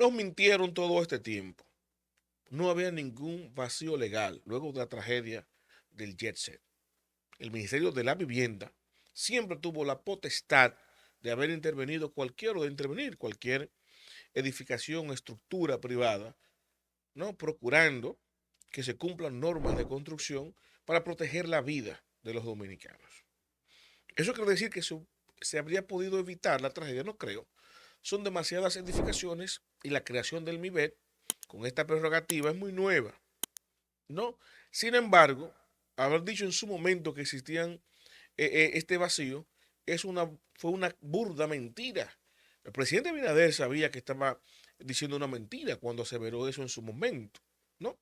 Nos mintieron todo este tiempo. No había ningún vacío legal luego de la tragedia del Jet Set. El Ministerio de la Vivienda siempre tuvo la potestad de haber intervenido cualquier o de intervenir cualquier edificación, estructura privada, ¿no? Procurando que se cumplan normas de construcción para proteger la vida de los dominicanos. Eso quiere decir que se habría podido evitar la tragedia, no creo. Son demasiadas edificaciones y la creación del MIBET con esta prerrogativa es muy nueva, ¿no? Sin embargo, haber dicho en su momento que existían este vacío fue una burda mentira. El presidente Abinader sabía que estaba diciendo una mentira cuando aseveró eso en su momento, ¿no?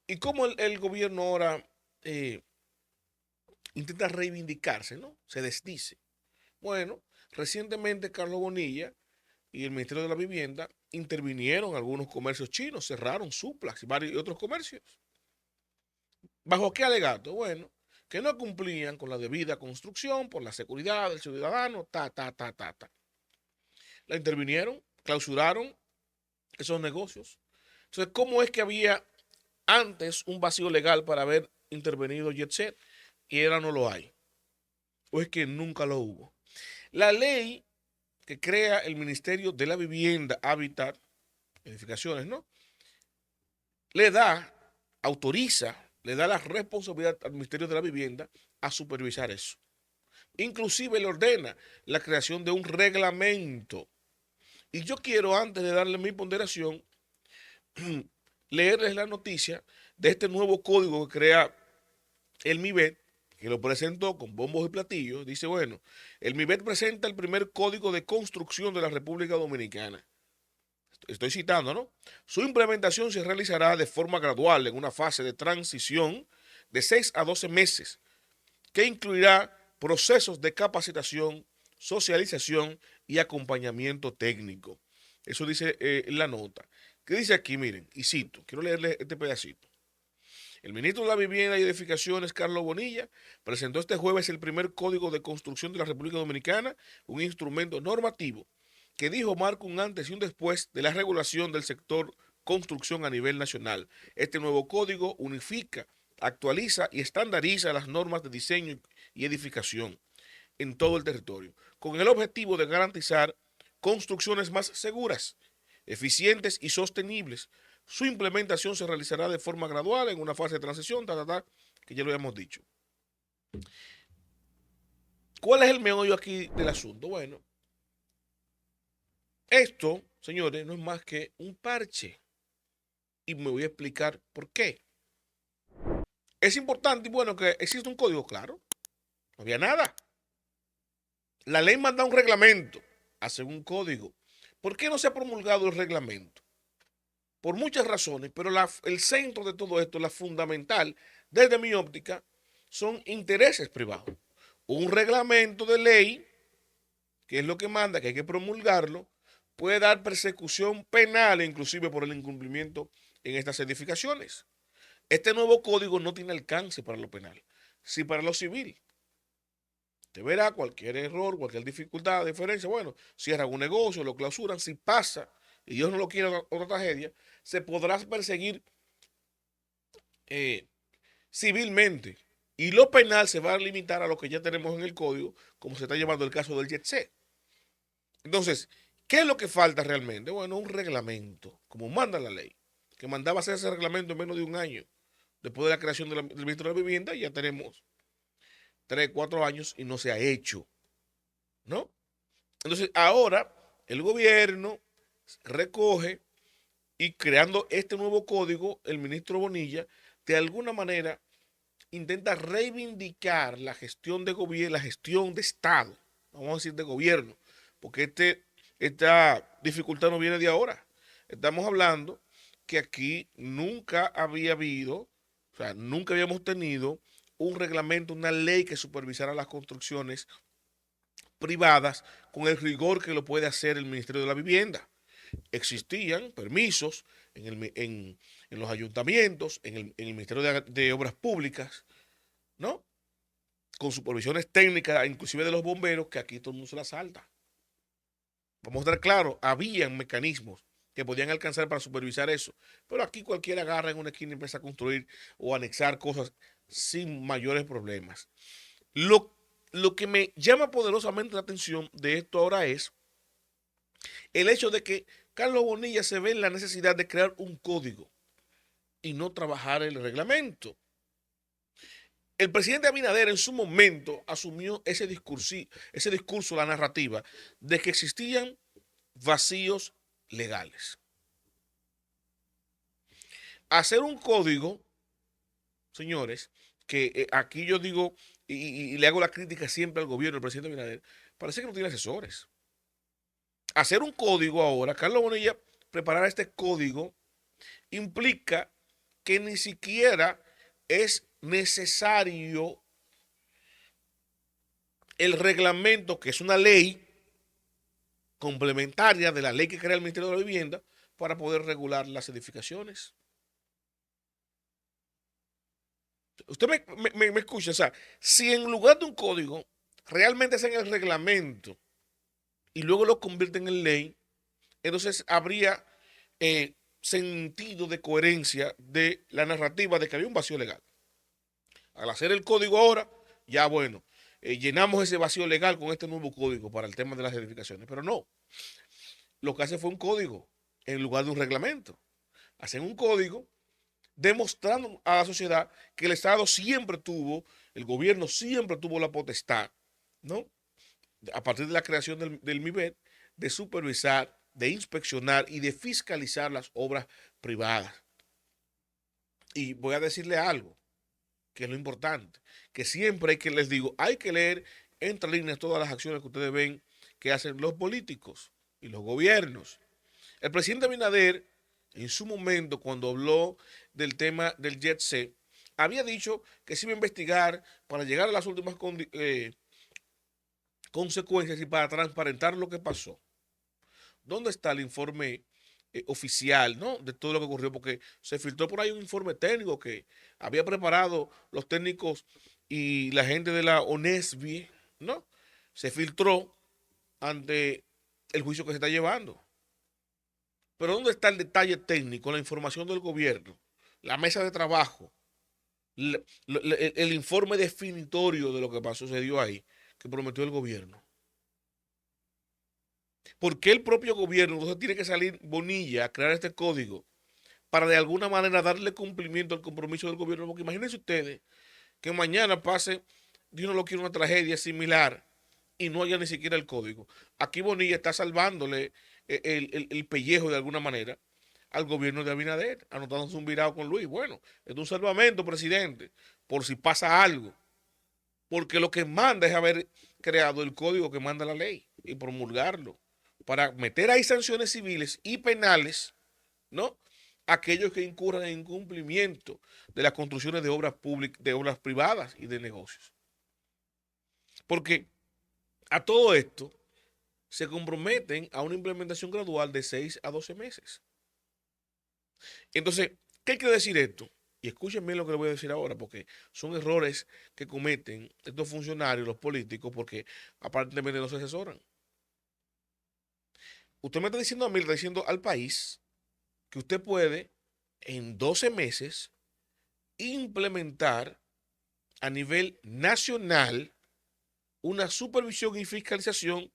Y cómo el gobierno ahora intenta reivindicarse, ¿no? Se desdice. Bueno, recientemente Carlos Bonilla y el Ministerio de la Vivienda intervinieron algunos comercios chinos, cerraron Suplas y varios otros comercios. ¿Bajo qué alegato? Bueno, que no cumplían con la debida construcción por la seguridad del ciudadano, ta. La intervinieron, clausuraron esos negocios. Entonces, ¿cómo es que había antes un vacío legal para haber intervenido Jetset y ahora no lo hay? ¿O es que nunca lo hubo? La ley que crea el Ministerio de la Vivienda, Hábitat, Edificaciones, ¿no? Le da, autoriza, le da la responsabilidad al Ministerio de la Vivienda a supervisar eso. Inclusive le ordena la creación de un reglamento. Y yo quiero, antes de darle mi ponderación, leerles la noticia de este nuevo código que crea el MIBET, que lo presentó con bombos y platillos. Dice, bueno, el MIBET presenta el primer código de construcción de la República Dominicana. Estoy citando, ¿no? Su implementación se realizará de forma gradual en una fase de transición de 6 a 12 meses, que incluirá procesos de capacitación, socialización y acompañamiento técnico. Eso dice la nota. ¿Qué dice aquí? Miren, y cito, quiero leerle este pedacito. El ministro de la Vivienda y Edificaciones, Carlos Bonilla, presentó este jueves el primer Código de Construcción de la República Dominicana, un instrumento normativo que dijo marca un antes y un después de la regulación del sector construcción a nivel nacional. Este nuevo código unifica, actualiza y estandariza las normas de diseño y edificación en todo el territorio, con el objetivo de garantizar construcciones más seguras, eficientes y sostenibles. Su implementación se realizará de forma gradual en una fase de transición, que ya lo habíamos dicho. ¿Cuál es el meollo aquí del asunto? Bueno, esto, señores, no es más que un parche. Y me voy a explicar por qué. Es importante y bueno que existe un código claro. No había nada. La ley manda un reglamento, hace un código. ¿Por qué no se ha promulgado el reglamento? Por muchas razones, pero el centro de todo esto, la fundamental, desde mi óptica, son intereses privados. Un reglamento de ley, que es lo que manda, que hay que promulgarlo, puede dar persecución penal, inclusive por el incumplimiento en estas edificaciones. Este nuevo código no tiene alcance para lo penal, sí para lo civil. Te verá cualquier error, cualquier dificultad, diferencia, bueno, cierran un negocio, lo clausuran, si pasa, y Dios no lo quiere otra tragedia, se podrá perseguir eh, civilmente. Y lo penal se va a limitar a lo que ya tenemos en el código, como se está llevando el caso del Jet Set. Entonces, ¿qué es lo que falta realmente? Bueno, un reglamento, como manda la ley, que mandaba hacer ese reglamento en menos de un año. Después de la creación del ministro de la Vivienda, ya tenemos 3, 4 años y no se ha hecho, ¿no? Entonces, ahora el gobierno recoge y creando este nuevo código, el ministro Bonilla, de alguna manera intenta reivindicar la gestión de gobierno, la gestión de Estado, vamos a decir de gobierno, porque esta dificultad no viene de ahora. Estamos hablando que aquí nunca había habido, o sea, nunca habíamos tenido un reglamento, una ley que supervisara las construcciones privadas con el rigor que lo puede hacer el Ministerio de la Vivienda. Existían permisos en los ayuntamientos, en el Ministerio de Obras Públicas, ¿no? Con supervisiones técnicas, inclusive de los bomberos, que aquí todo el mundo se las salta. Vamos a estar claros, habían mecanismos que podían alcanzar para supervisar eso. Pero aquí cualquiera agarra en una esquina y empieza a construir o anexar cosas sin mayores problemas. Lo que me llama poderosamente la atención de esto ahora es el hecho de que Carlos Bonilla se ve en la necesidad de crear un código y no trabajar el reglamento. El presidente Abinader en su momento asumió ese discurso, la narrativa, de que existían vacíos legales. Hacer un código, señores, que aquí yo digo y le hago la crítica siempre al gobierno del presidente Abinader, parece que no tiene asesores. Hacer un código ahora, Carlos Bonilla preparar este código implica que ni siquiera es necesario el reglamento, que es una ley complementaria de la ley que crea el Ministerio de la Vivienda, para poder regular las edificaciones. Usted me escucha, o sea, si en lugar de un código realmente hacen el reglamento y luego lo convierten en ley, entonces habría sentido de coherencia de la narrativa de que había un vacío legal. Al hacer el código ahora, ya bueno, llenamos ese vacío legal con este nuevo código para el tema de las edificaciones, pero no, lo que hace fue un código en lugar de un reglamento. Hacen un código demostrando a la sociedad que el Estado siempre tuvo, el gobierno siempre tuvo la potestad, ¿no? A partir de la creación del MIBET, de supervisar, de inspeccionar y de fiscalizar las obras privadas. Y voy a decirle algo, que es lo importante, que siempre hay que, les digo, hay que leer entre líneas todas las acciones que ustedes ven que hacen los políticos y los gobiernos. El presidente Abinader, en su momento, cuando habló del tema del Jet C, había dicho que se iba a investigar para llegar a las últimas consecuencias y para transparentar lo que pasó. ¿Dónde está el informe oficial, ¿no? De todo lo que ocurrió? Porque se filtró por ahí un informe técnico que había preparado los técnicos y la gente de la ONESBI, ¿no? Se filtró ante el juicio que se está llevando. Pero ¿dónde está el detalle técnico, la información del gobierno, la mesa de trabajo, el informe definitorio de lo que sucedió ahí, que prometió el gobierno? ¿Por qué el propio gobierno entonces tiene que salir Bonilla a crear este código para de alguna manera darle cumplimiento al compromiso del gobierno? Porque imagínense ustedes que mañana pase, Dios no lo quiere, una tragedia similar y no haya ni siquiera el código. Aquí Bonilla está salvándole el pellejo de alguna manera al gobierno de Abinader, anotándose un virado con Luis. Bueno, es un salvamento, presidente, por si pasa algo. Porque lo que manda es haber creado el código que manda la ley y promulgarlo para meter ahí sanciones civiles y penales, ¿no? Aquellos que incurran en incumplimiento de las construcciones de obras públicas, de obras privadas y de negocios. Porque a todo esto se comprometen a una implementación gradual de 6 a 12 meses. Entonces, ¿qué quiere decir esto? Y escuchen bien lo que les voy a decir ahora, porque son errores que cometen estos funcionarios, los políticos, porque aparentemente no se asesoran. Usted me está diciendo a mí, le está diciendo al país, que usted puede en 12 meses implementar a nivel nacional una supervisión y fiscalización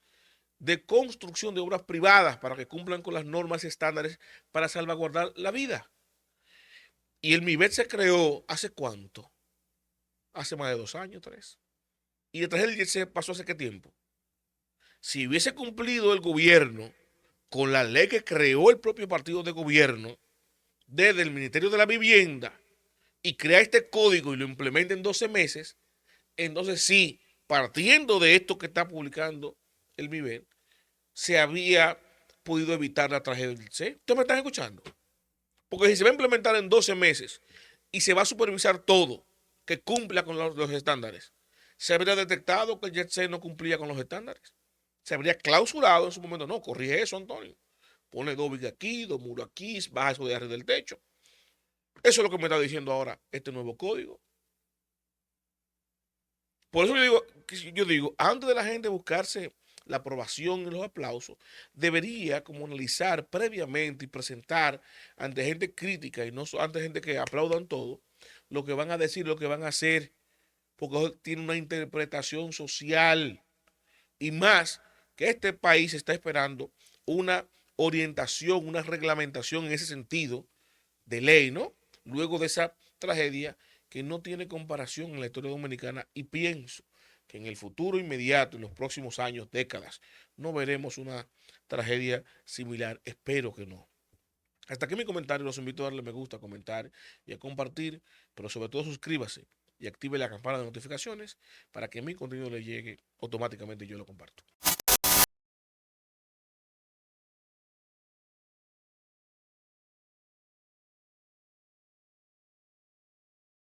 de construcción de obras privadas para que cumplan con las normas y estándares para salvaguardar la vida. Y el MIBET se creó ¿hace cuánto? Hace más de 2 años, 3. Y detrás del se pasó hace qué tiempo. Si hubiese cumplido el gobierno con la ley que creó el propio partido de gobierno desde el Ministerio de la Vivienda y crea este código y lo implementa en 12 meses, entonces sí, partiendo de esto que está publicando el MIBET, se había podido evitar la tragedia del C. ¿Ustedes me están escuchando? Porque si se va a implementar en 12 meses y se va a supervisar todo que cumpla con los estándares, se habría detectado que el Jet C no cumplía con los estándares. Se habría clausurado en su momento. No, corrige eso, Antonio. Pone 2 vigas aquí, 2 muros aquí, baja eso de arriba del techo. Eso es lo que me está diciendo ahora este nuevo código. Por eso yo digo, antes de la gente buscarse la aprobación y los aplausos, debería como analizar previamente y presentar ante gente crítica y no ante gente que aplaudan todo, lo que van a decir, lo que van a hacer, porque tiene una interpretación social y más que este país está esperando una orientación, una reglamentación en ese sentido de ley, ¿no? Luego de esa tragedia que no tiene comparación en la historia dominicana y pienso que en el futuro inmediato, en los próximos años, décadas, no veremos una tragedia similar. Espero que no. Hasta aquí mi comentario. Los invito a darle me gusta, a comentar y a compartir, pero sobre todo suscríbase y active la campana de notificaciones para que mi contenido le llegue automáticamente y yo lo comparto.